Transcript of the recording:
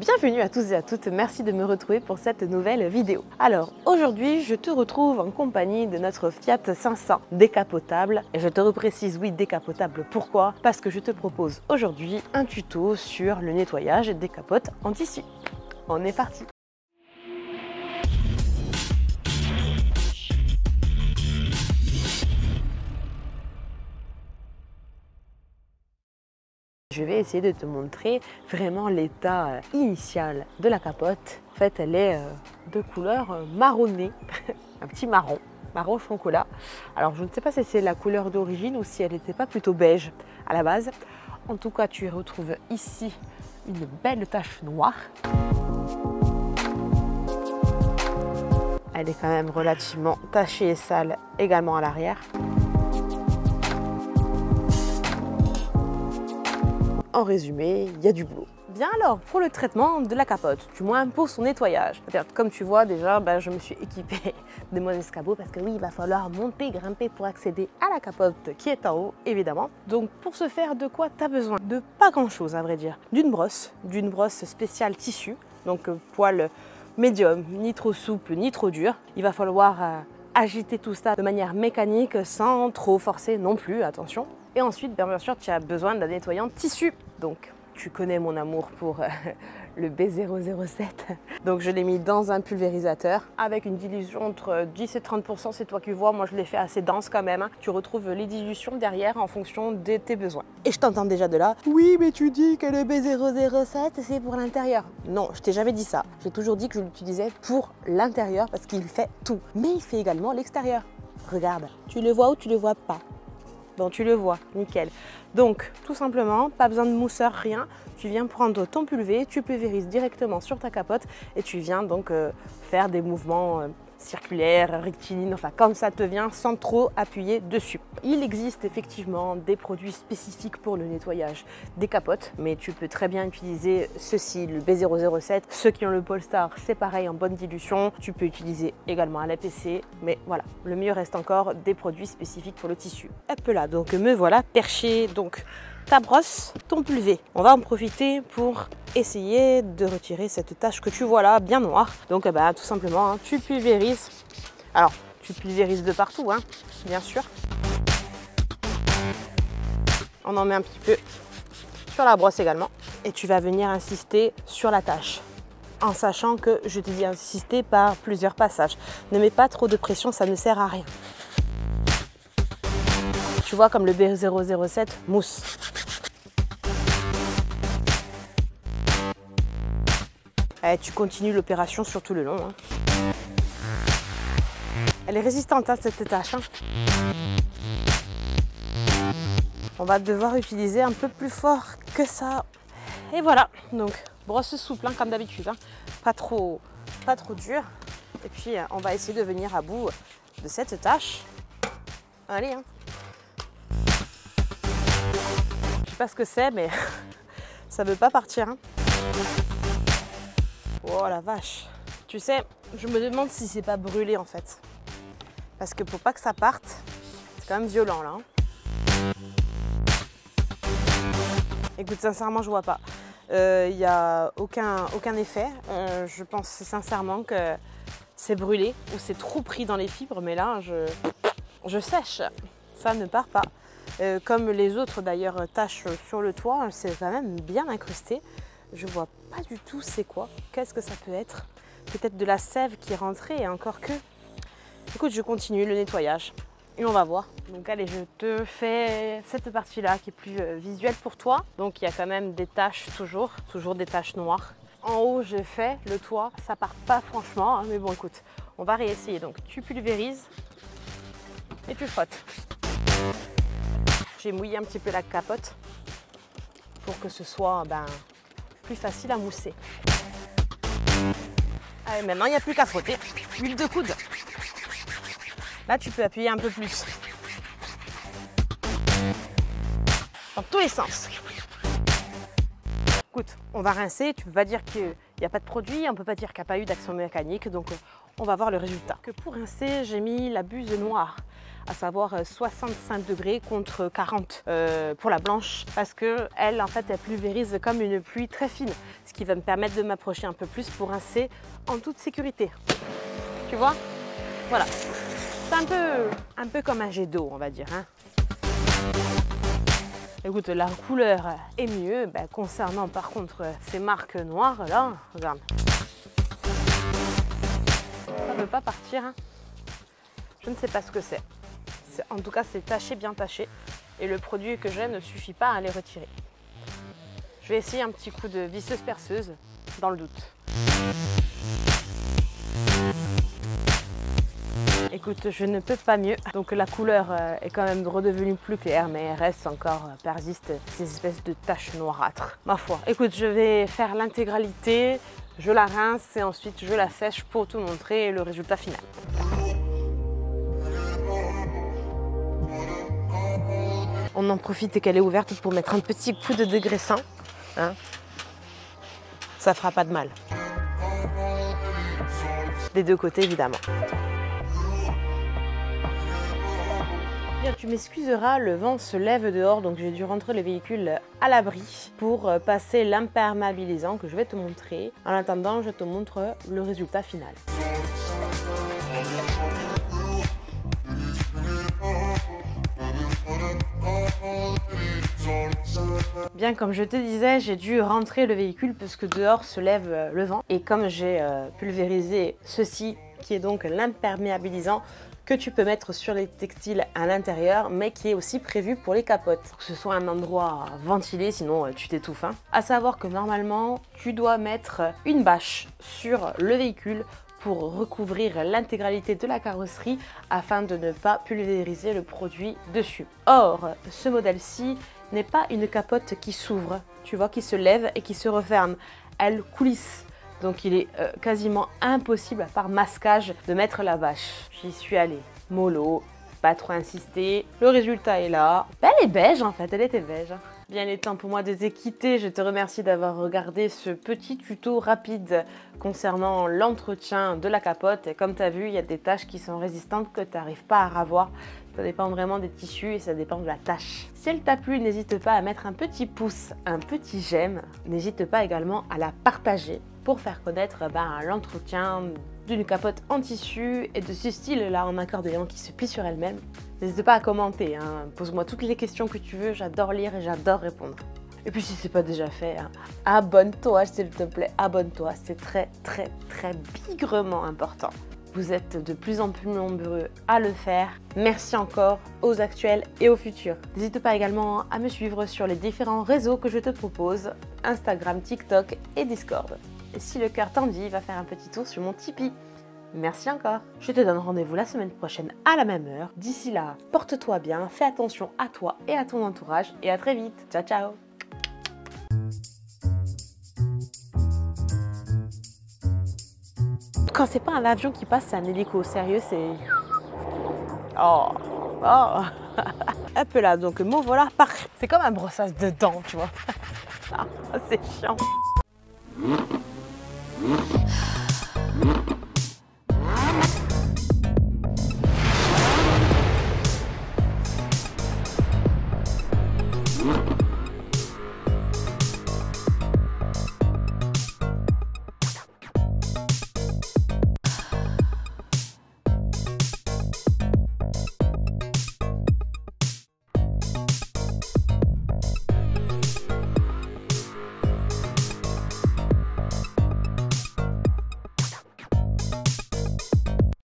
Bienvenue à tous et à toutes, merci de me retrouver pour cette nouvelle vidéo. Alors aujourd'hui je te retrouve en compagnie de notre Fiat 500 décapotable. Et je te reprécise, oui, décapotable, pourquoi? Parce que je te propose aujourd'hui un tuto sur le nettoyage des capotes en tissu. On est parti! Je vais essayer de te montrer vraiment l'état initial de la capote. En fait, elle est de couleur marronnée, un petit marron chocolat. Alors, je ne sais pas si c'est la couleur d'origine ou si elle n'était pas plutôt beige à la base. En tout cas, tu retrouves ici une belle tache noire. Elle est quand même relativement tachée et sale également à l'arrière. En résumé, il y a du boulot. Bien alors, pour le traitement de la capote, du moins pour son nettoyage. Comme tu vois déjà, je me suis équipée de mon escabeau parce que oui, il va falloir monter, grimper pour accéder à la capote qui est en haut, évidemment. Donc pour ce faire, de quoi tu as besoin? De pas grand chose à vrai dire. D'une brosse spéciale tissu, donc poil médium, ni trop souple, ni trop dur. Il va falloir agiter tout ça de manière mécanique sans trop forcer non plus, attention. Et ensuite, bien sûr, tu as besoin d'un nettoyant tissu. Donc, tu connais mon amour pour le B007. Donc, je l'ai mis dans un pulvérisateur avec une dilution entre 10 et 30%. C'est toi qui vois, moi je l'ai fait assez dense quand même. Tu retrouves les dilutions derrière en fonction de tes besoins. Et je t'entends déjà de là. Oui, mais tu dis que le B007, c'est pour l'intérieur. Non, je t'ai jamais dit ça. J'ai toujours dit que je l'utilisais pour l'intérieur parce qu'il fait tout. Mais il fait également l'extérieur. Regarde, tu le vois ou tu le vois pas? Bon, tu le vois, nickel. Donc, tout simplement, pas besoin de mousseur, rien. Tu viens prendre ton pulvé, tu pulvérises directement sur ta capote et tu viens donc faire des mouvements circulaires, rectilignes, enfin comme ça te vient, sans trop appuyer dessus. Il existe effectivement des produits spécifiques pour le nettoyage des capotes, mais tu peux très bien utiliser ceci, le B007. Ceux qui ont le Polestar, c'est pareil, en bonne dilution. Tu peux utiliser également à l'APC, mais voilà, le mieux reste encore des produits spécifiques pour le tissu. Hop là, donc me voilà perché, donc ta brosse, ton pulvé. On va en profiter pour essayer de retirer cette tache que tu vois là, bien noire. Donc tout simplement, hein, tu pulvérises. Alors, tu pulvérises de partout, hein, bien sûr. On en met un petit peu sur la brosse également. Et tu vas venir insister sur la tache. En sachant que je te dis insister par plusieurs passages. Ne mets pas trop de pression, ça ne sert à rien. Tu vois, comme le B007 mousse. Et tu continues l'opération sur tout le long. Hein. Elle est résistante, hein, cette tache. Hein. On va devoir utiliser un peu plus fort que ça. Et voilà, donc brosse souple, hein, comme d'habitude. Hein. Pas trop dur. Et puis, on va essayer de venir à bout de cette tache. Allez, hein. Je sais pas ce que c'est, mais ça veut pas partir. Hein. Oh la vache. Tu sais, je me demande si c'est pas brûlé en fait. Parce que pour pas que ça parte, c'est quand même violent là. Hein. Écoute, sincèrement, je vois pas. Il n'y a aucun effet. Je pense sincèrement que c'est brûlé ou c'est trop pris dans les fibres. Mais là, je sèche. Ça ne part pas. Comme les autres d'ailleurs taches sur le toit, c'est quand même bien incrusté. Je vois pas du tout c'est quoi. Qu'est-ce que ça peut être? Peut-être de la sève qui est rentrée et encore que. Écoute, je continue le nettoyage et on va voir. Donc allez, je te fais cette partie-là qui est plus visuelle pour toi. Donc il y a quand même des taches, toujours des taches noires. En haut, j'ai fait le toit, ça part pas franchement, hein, mais bon écoute, on va réessayer. Donc tu pulvérises et tu frottes. J'ai mouillé un petit peu la capote pour que ce soit plus facile à mousser. Allez, maintenant il n'y a plus qu'à frotter. Huile de coude. Là tu peux appuyer un peu plus. Dans tous les sens. Écoute, on va rincer. Tu peux pas dire qu'il n'y a pas de produit, on ne peut pas dire qu'il n'y a pas eu d'action mécanique. Donc on va voir le résultat. Que pour rincer, j'ai mis la buse noire. à savoir 65 degrés contre 40 pour la blanche, parce que elle, en fait, elle pulvérise comme une pluie très fine, ce qui va me permettre de m'approcher un peu plus pour rincer en toute sécurité. Tu vois? Voilà. C'est un peu comme un jet d'eau, on va dire. Hein. Écoute, la couleur est mieux. Ben, concernant par contre ces marques noires, là, regarde. Ça ne veut pas partir. Hein. Je ne sais pas ce que c'est. En tout cas, c'est taché, bien taché. Et le produit que j'ai ne suffit pas à les retirer. Je vais essayer un petit coup de visseuse perceuse, dans le doute. Écoute, je ne peux pas mieux. Donc la couleur est quand même redevenue plus claire, mais elle reste encore, persiste ces espèces de taches noirâtres. Ma foi. Écoute, je vais faire l'intégralité, je la rince et ensuite je la sèche pour te montrer le résultat final. On en profite qu'elle est ouverte pour mettre un petit coup de dégraissant. Hein. Ça fera pas de mal. Des deux côtés, évidemment. Bien, tu m'excuseras, le vent se lève dehors, donc j'ai dû rentrer le véhicule à l'abri pour passer l'imperméabilisant que je vais te montrer. En attendant, je te montre le résultat final. Bien, comme je te disais, j'ai dû rentrer le véhicule parce que dehors se lève le vent. Et comme j'ai pulvérisé ceci, qui est donc l'imperméabilisant que tu peux mettre sur les textiles à l'intérieur, mais qui est aussi prévu pour les capotes, pour que ce soit un endroit ventilé, sinon tu t'étouffes. Hein. À savoir que normalement, tu dois mettre une bâche sur le véhicule pour recouvrir l'intégralité de la carrosserie afin de ne pas pulvériser le produit dessus. Or, ce modèle-ci n'est pas une capote qui s'ouvre, tu vois, qui se lève et qui se referme. Elle coulisse. Donc il est quasiment impossible, à part masquage, de mettre la bâche. J'y suis allée, mollo, pas trop insisté. Le résultat est là. Ben, elle est beige en fait, elle était beige. Bien, il est temps pour moi de te quitter. Je te remercie d'avoir regardé ce petit tuto rapide concernant l'entretien de la capote. Et comme tu as vu, il y a des taches qui sont résistantes que tu n'arrives pas à ravoir. Ça dépend vraiment des tissus et ça dépend de la tâche. Si elle t'a plu, n'hésite pas à mettre un petit pouce, un petit j'aime. N'hésite pas également à la partager pour faire connaître l'entretien d'une capote en tissu et de ce style-là en accordéon qui se plie sur elle-même. N'hésite pas à commenter, hein. Pose-moi toutes les questions que tu veux, j'adore lire et j'adore répondre. Et puis si ce n'est pas déjà fait, hein, abonne-toi s'il te plaît, abonne-toi, c'est très bigrement important. Vous êtes de plus en plus nombreux à le faire. Merci encore aux actuels et aux futurs. N'hésite pas également à me suivre sur les différents réseaux que je te propose, Instagram, TikTok et Discord. Et si le cœur t'en dit, va faire un petit tour sur mon Tipeee. Merci encore. Je te donne rendez-vous la semaine prochaine à la même heure. D'ici là, porte-toi bien, fais attention à toi et à ton entourage et à très vite. Ciao, ciao. Quand c'est pas un avion qui passe, c'est un hélico. Sérieux, c'est... Oh. Hop là, donc me voilà. C'est comme un brossage de dents, tu vois. C'est chiant.